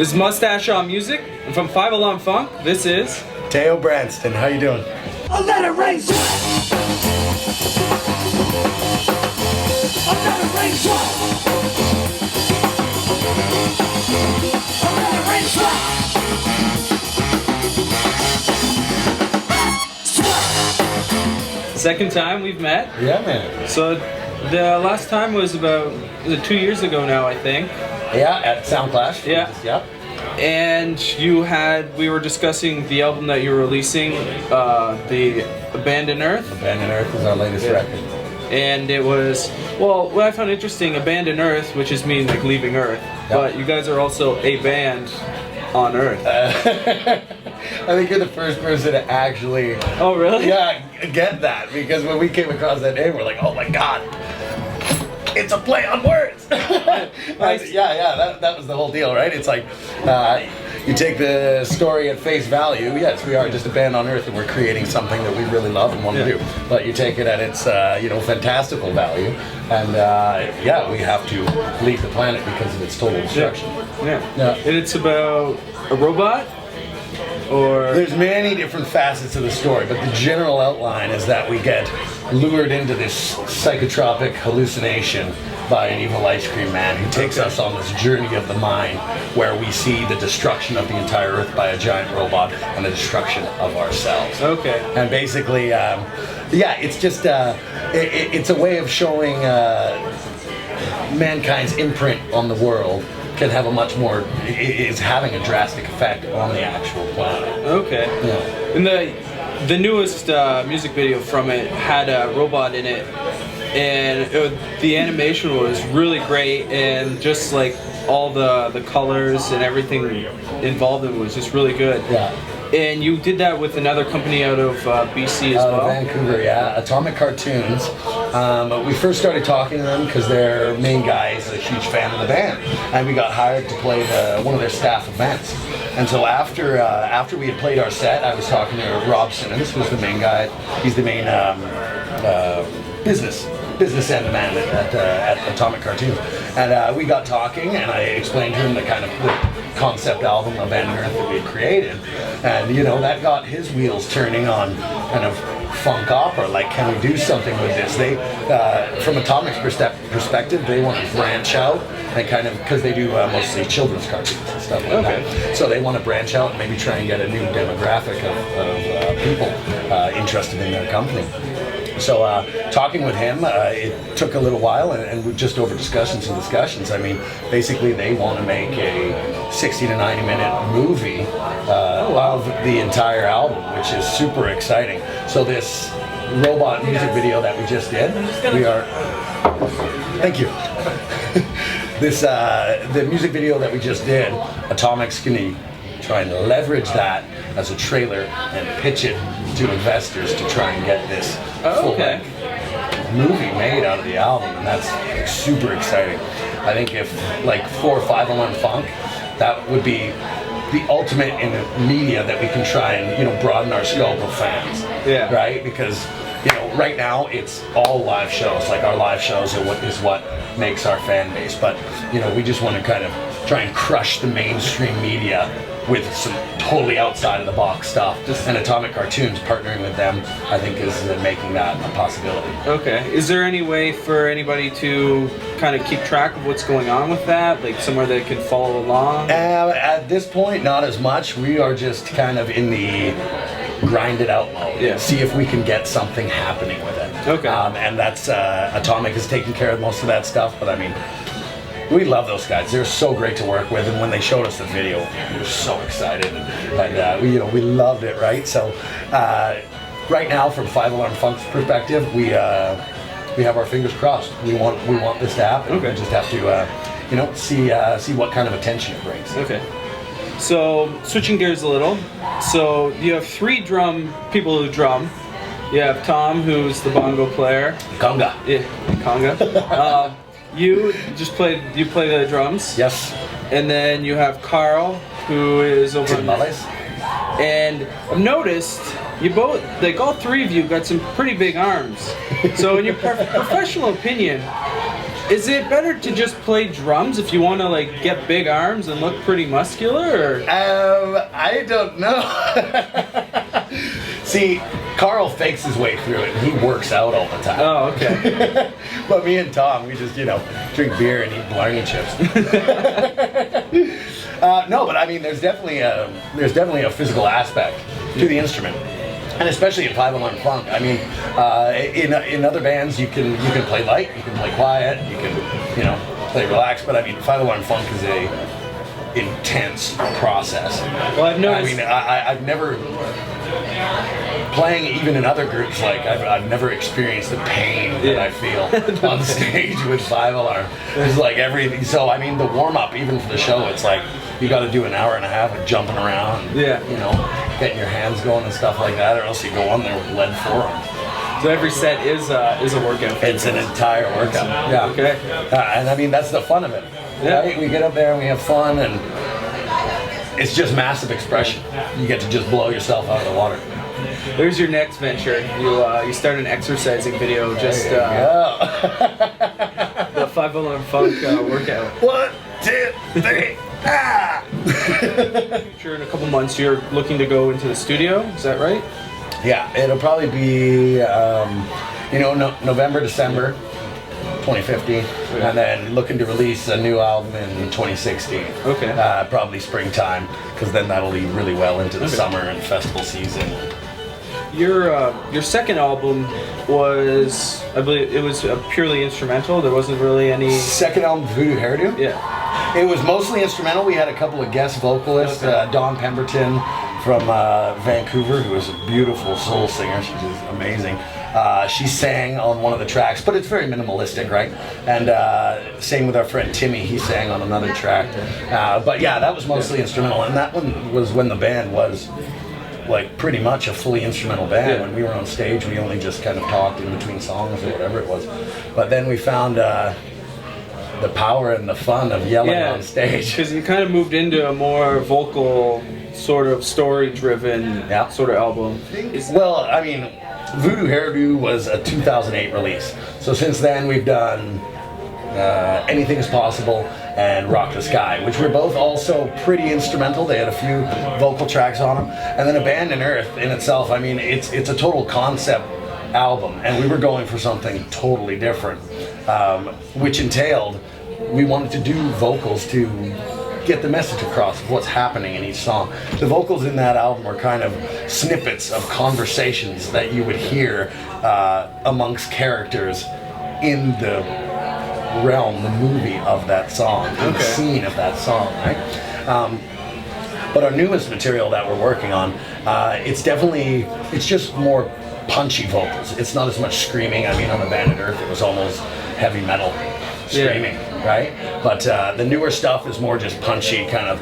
This is Mustache on Music, and from 5 Alarm Funk, this is Teo Branston. How you doing? I'll let it rain sweat. I'll let it rain sweat. I'll let it rain sweat. second time we've met. Yeah, man. So the last time was about 2 years ago now, I think. Yeah, at Sound Clash. Yeah. Yep. And we were discussing the album that you're releasing, the Abandoned Earth. Abandoned Earth is our latest record. And it was, well, what I found interesting, Abandoned Earth, which is mean like leaving Earth, but you guys are also a band on Earth. I think you're the first person to actually... Oh, really? Yeah, get that, because when we came across that name, we're like, oh my god, it's a play on words! That was the whole deal, right? It's like, you take the story at face value. Yes, we are just a band on Earth and we're creating something that we really love and want to do. But you take it at its, fantastical value, and we have to leave the planet because of its total destruction. Yeah. And it's about a robot? Or there's many different facets of the story, but the general outline is that we get lured into this psychotropic hallucination by an evil ice cream man who takes us on this journey of the mind where we see the destruction of the entire Earth by a giant robot and the destruction of ourselves. Okay. And basically, it's just, it's a way of showing mankind's imprint on the world can have a much more, is having a drastic effect on the actual planet. Okay. Yeah. And the newest music video from it had a robot in it, and the animation was really great, and just like all the colors and everything involved in it was just really good. Yeah. And you did that with another company out of BC as well? Vancouver, yeah. Atomic Cartoons. We first started talking to them because their main guy is a huge fan of the band, and we got hired to play one of their staff events. And so after we had played our set, I was talking to Rob Simmons, who's the main guy. He's the main business end man at Atomic Cartoons. And we got talking, and I explained to him the kind of the concept album of Abandoned Earth that we had created. And, that got his wheels turning on kind of funk opera, like, can we do something with this? They, from Atomic's perspective, they want to branch out and kind of, because they do mostly children's cartoons and stuff like that. So they want to branch out and maybe try and get a new demographic of people interested in their company. So talking with him, it took a little while, and just over discussions. I mean, basically they want to make a 60 to 90 minute movie of the entire album, which is super exciting. So this robot music video that we just did, thank you. The music video that we just did, Atomic's gonna try and leverage that as a trailer and pitch it to investors to try and get this full movie made out of the album, and that's super exciting. I think if for 5 Alarm Funk, that would be the ultimate in media that we can try and broaden our scope of fans. Yeah. Right? Because right now it's all live shows. Like our live shows are what makes our fan base. But we just want to kind of try and crush the mainstream media with some totally outside of the box stuff. And Atomic Cartoons, partnering with them, I think is making that a possibility. Okay. Is there any way for anybody to kind of keep track of what's going on with that? Like somewhere they can follow along? At this point, not as much. We are just kind of in the grind it out mode. Yeah. See if we can get something happening with it. Okay. And that's, Atomic is taking care of most of that stuff, but I mean, we love those guys. They're so great to work with, and when they showed us the video, we were so excited, and we loved it, right? So, right now, from 5 Alarm Funk's perspective, we have our fingers crossed. We want this to happen. Okay. We just have to, see what kind of attention it brings. Okay. So, switching gears a little. So, you have 3 people who drum. You have Tom, who's the bongo player. Conga. Yeah, conga. You play the drums. Yes. And then you have Carl, who is over on this. And I've noticed you both, all 3 of you, got some pretty big arms. So in your professional opinion, Is it better to just play drums if you want to like get big arms and look pretty muscular? Or? I don't know. See, Carl fakes his way through it, and he works out all the time. Oh, okay. But me and Tom, we just, drink beer and eat Blarney chips. No, but I mean, there's definitely a physical aspect to the instrument. And especially in 5-Alarm Funk. I mean, in other bands you can play light, you can play quiet, you can play relaxed. But I mean, 5-Alarm Funk is a intense process. Well, I've noticed. I mean, I've never playing even in other groups. Like I've never experienced the pain that I feel on stage with 5-Alarm. It's like everything. So I mean, the warm up even for the show, it's like you got to do an hour and a half of jumping around. Yeah. Getting your hands going and stuff like that, or else you go on there with lead forearms. So every set is a workout. It's an entire workout. Yeah. Okay. And I mean, that's the fun of it. Yeah. Right? We get up there and we have fun, and it's just massive expression. You get to just blow yourself out of the water. There's your next venture. You start an exercising video, just the 5-Alarm Funk workout. 1, 2, 3. Sure, in a couple months you're looking to go into the studio. Is that right? Yeah, it'll probably be November, December 2015, and then looking to release a new album in 2016. Okay. Probably springtime, because then that'll lead really well into the summer and festival season. Your second album was, I believe, it was purely instrumental. There wasn't really any. Second album, Voodoo Hairdo. Yeah. It was mostly instrumental. We had a couple of guest vocalists, Dawn Pemberton from Vancouver, who is a beautiful soul singer. She's just amazing. She sang on one of the tracks, but it's very minimalistic, right? And same with our friend Timmy, he sang on another track. But yeah, that was mostly instrumental, and that one was when the band was like pretty much a fully instrumental band. Yeah. When we were on stage, we only just kind of talked in between songs or whatever it was. But then we found the power and the fun of yelling on stage. Because you kind of moved into a more vocal, sort of story-driven sort of album. Well, I mean, Voodoo Hairdo was a 2008 release. So since then we've done Anything Is Possible and Rock the Sky, which were both also pretty instrumental. They had a few vocal tracks on them. And then Abandon Earth in itself, I mean, it's a total concept album, and we were going for something totally different, which entailed we wanted to do vocals to get the message across of what's happening in each song. The vocals in that album were kind of snippets of conversations that you would hear amongst characters in the realm, the movie of that song, in the scene of that song, right? But our newest material that we're working on, it's just more punchy vocals. It's not as much screaming. I mean, on Abandoned Earth, it was almost heavy metal screaming, right? But the newer stuff is more just punchy, kind of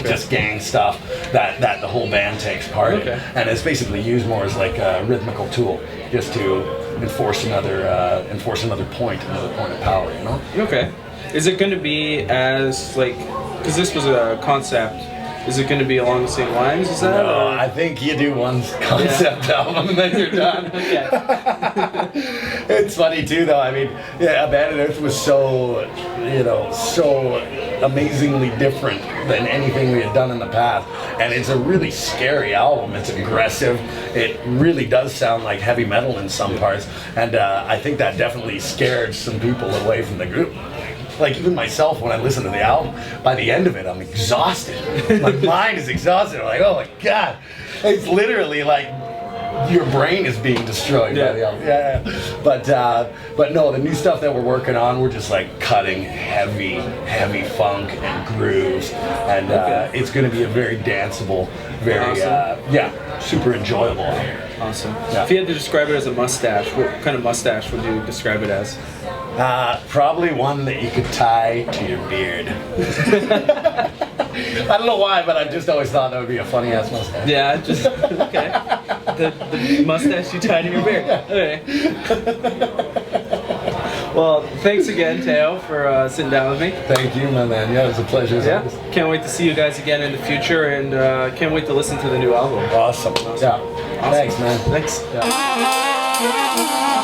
just gang stuff that the whole band takes part in, and it's basically used more as like a rhythmical tool, just to enforce another point of power, you know? Okay. Is it going to be as like, because this was a concept, is it going to be along the same lines as that? No, I think you do one concept album and then you're done. It's funny too, though. I mean, Abandoned Earth was so amazingly different than anything we had done in the past, and it's a really scary album. It's aggressive. It really does sound like heavy metal in some parts, and I think that definitely scared some people away from the group. Like even myself, when I listen to the album, by the end of it, I'm exhausted. My mind is exhausted. I'm like, oh my God. It's literally like your brain is being destroyed by the album. Yeah. But no, the new stuff that we're working on, we're just like cutting heavy funk and grooves. And it's going to be a very danceable, very, super enjoyable. Awesome. Yeah. If you had to describe it as a mustache, what kind of mustache would you describe it as? Probably one that you could tie to your beard. I don't know why, but I just always thought that would be a funny ass mustache. Yeah, just okay. The mustache you tie to your beard. Okay. Well, thanks again, Teo, for sitting down with me. Thank you, my man. Yeah, it was a pleasure. Can't wait to see you guys again in the future, and can't wait to listen to the new album. Awesome. Yeah. Thanks, man. Thanks. Yeah.